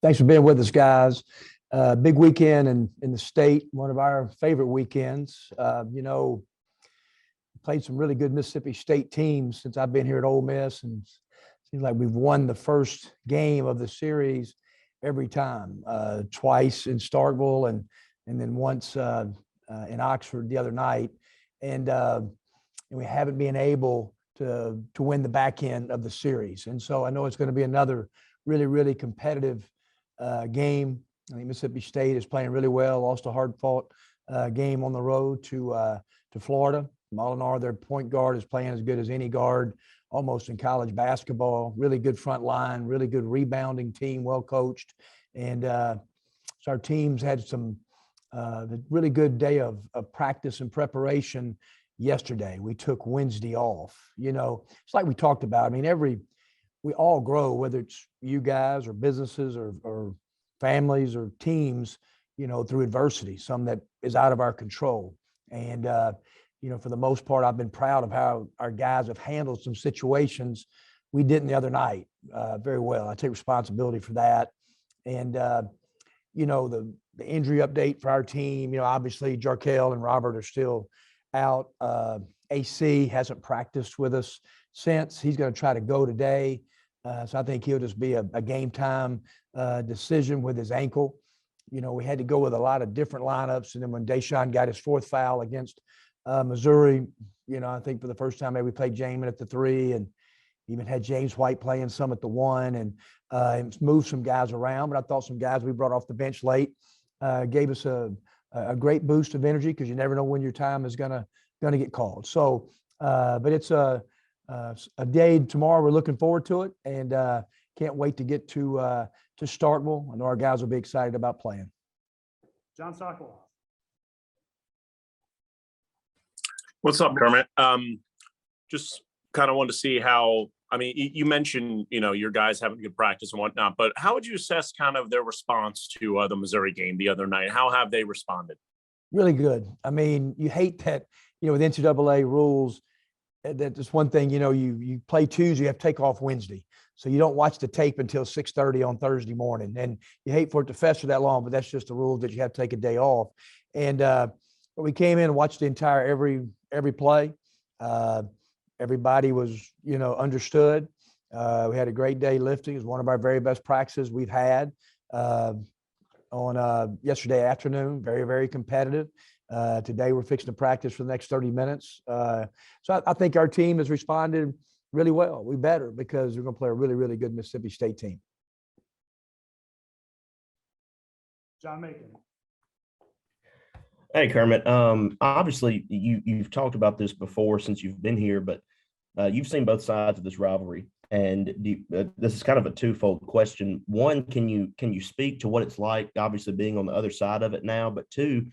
Thanks for being with us, guys. Big weekend in the state, one of our favorite weekends. Played some really good Mississippi State teams since I've been here at Ole Miss, and it seems like we've won the first game of the series every time, twice in Starkville and then once in Oxford the other night. And we haven't been able to win the back end of the series. And so I know it's going to be another really, really competitive game. I think Mississippi State is playing really well, lost a hard-fought game on the road to Florida. Molinar, their point guard, is playing as good as any guard almost in college basketball. Really good front line, really good rebounding team, well coached. And so our teams had some really good day of practice and preparation yesterday. We took Wednesday off. It's like we talked about. I mean, we all grow, whether it's you guys or businesses or families or teams, through adversity, some that is out of our control. And, for the most part, I've been proud of how our guys have handled some situations we didn't the other night very well. I take responsibility for that. And, the injury update for our team, obviously Jarkel and Robert are still out. AC hasn't practiced with us since. He's going to try to go today. So I think he'll just be a game time decision with his ankle. We had to go with a lot of different lineups. And then when Deshaun got his fourth foul against Missouri, I think for the first time, maybe we played Jamin at the 3 and even had James White playing some at the 1 and moved some guys around. But I thought some guys we brought off the bench late gave us a great boost of energy, because you never know when your time is gonna get called. So, but it's a day tomorrow. We're looking forward to it, and can't wait to get to Starkville. I know our guys will be excited about playing. John Stockwell. What's up, Kermit? Just kind of wanted to see how, you mentioned, your guys having good practice and whatnot, but how would you assess kind of their response to the Missouri game the other night? How have they responded? Really good. You hate that, with NCAA rules, that's one thing, you play Tuesday, you have to take off Wednesday. So you don't watch the tape until 6:30 on Thursday morning. And you hate for it to fester that long, but that's just the rule that you have to take a day off. And we came in and watched the entire every play. Everybody was, understood. We had a great day lifting. It was one of our very best practices we've had on yesterday afternoon. Very, very competitive. Today we're fixing to practice for the next 30 minutes. So I think our team has responded really well. We better, because we're going to play a really, really good Mississippi State team. John Macon. Hey, Kermit. Obviously, you've talked about this before since you've been here, but you've seen both sides of this rivalry, and this is kind of a twofold question. One, can you speak to what it's like, obviously being on the other side of it now? But two,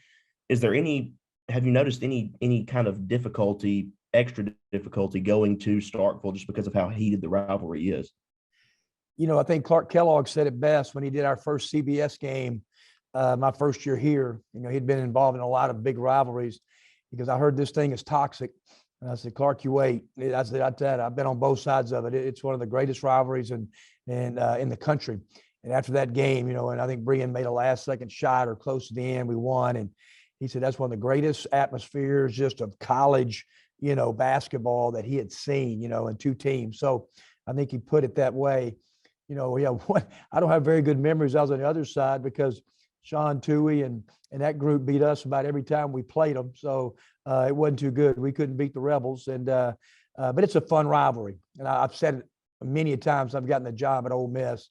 have you noticed any kind of extra difficulty going to Starkville just because of how heated the rivalry is? I think Clark Kellogg said it best when he did our first CBS game. My first year here, he'd been involved in a lot of big rivalries, because I heard this thing is toxic. And I said, Clark, you wait. I said, I've been on both sides of it. It's one of the greatest rivalries in the country. And after that game, and I think Brian made a last-second shot or close to the end, we won. And he said that's one of the greatest atmospheres just of college, basketball that he had seen, in two teams. So I think he put it that way. I don't have very good memories. I was on the other side, because Sean Toohey and that group beat us about every time we played them. So it wasn't too good. We couldn't beat the Rebels. And but it's a fun rivalry. And I've said it many times I've gotten the job at Ole Miss.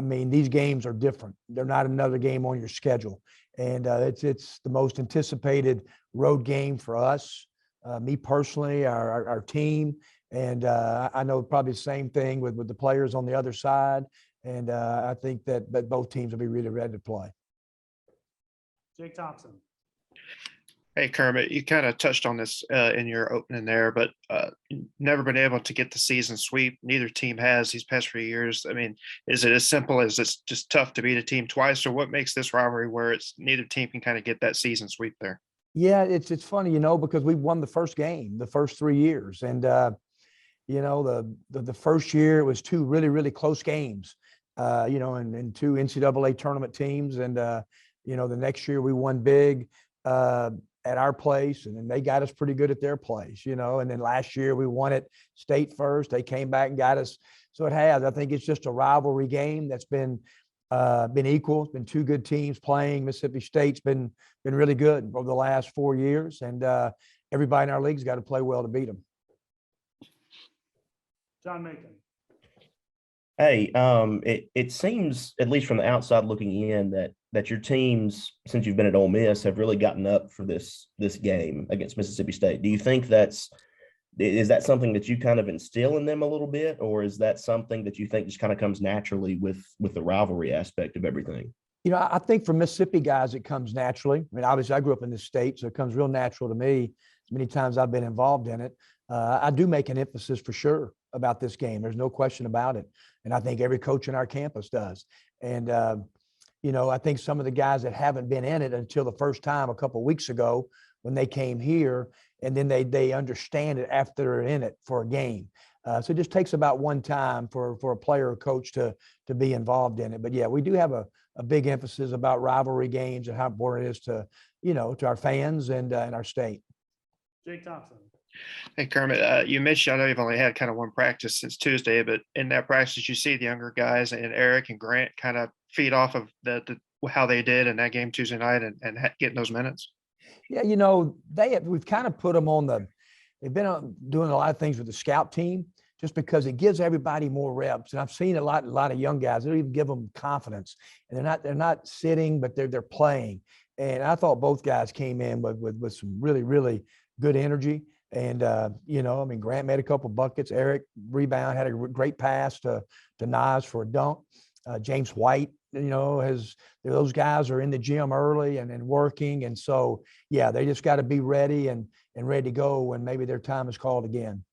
These games are different. They're not another game on your schedule. And it's the most anticipated road game for us, me personally, our team. And I know probably the same thing with the players on the other side. And I think that both teams will be really ready to play. Jake Thompson. Hey, Kermit, you kind of touched on this in your opening there, but never been able to get the season sweep. Neither team has these past few years. Is it as simple as it's just tough to beat a team twice, or what makes this rivalry where it's neither team can kind of get that season sweep there? Yeah, it's funny, because we won the first game the first 3 years. And, the first year it was two really, really close games. and two NCAA tournament teams. And, the next year we won big at our place, and then they got us pretty good at their place, and then last year we won it state first. They came back and got us. So it has. I think it's just a rivalry game that's been equal. It's been two good teams playing. Mississippi State's been really good over the last 4 years, and everybody in our league's got to play well to beat them. John Macon. Hey, it seems, at least from the outside looking in, that your teams, since you've been at Ole Miss, have really gotten up for this game against Mississippi State. Do you think is that something that you kind of instill in them a little bit, or is that something that you think just kind of comes naturally with the rivalry aspect of everything? I think for Mississippi guys, it comes naturally. I mean, obviously, I grew up in this state, so it comes real natural to me. As many times I've been involved in it, I do make an emphasis for sure about this game. There's no question about it. And I think every coach in our campus does. And, I think some of the guys that haven't been in it until the first time a couple of weeks ago when they came here, and then they understand it after they're in it for a game. So it just takes about one time for a player or coach to be involved in it. But yeah, we do have a big emphasis about rivalry games and how important it is to our fans and our state. Jake Thompson. Hey, Kermit, you mentioned, I know you've only had kind of one practice since Tuesday, but in that practice, you see the younger guys and Eric and Grant kind of feed off of how they did in that game Tuesday night and getting those minutes. Yeah, we've kind of put them they've been doing a lot of things with the scout team just because it gives everybody more reps. And I've seen a lot of young guys, they don't even give them confidence, and they're not sitting, but they're playing. And I thought both guys came in with some really, really good energy. And, Grant made a couple buckets. Eric rebound, had a great pass to Nas for a dunk. James White, those guys are in the gym early and working. And so, yeah, they just got to be ready and ready to go when maybe their time is called again.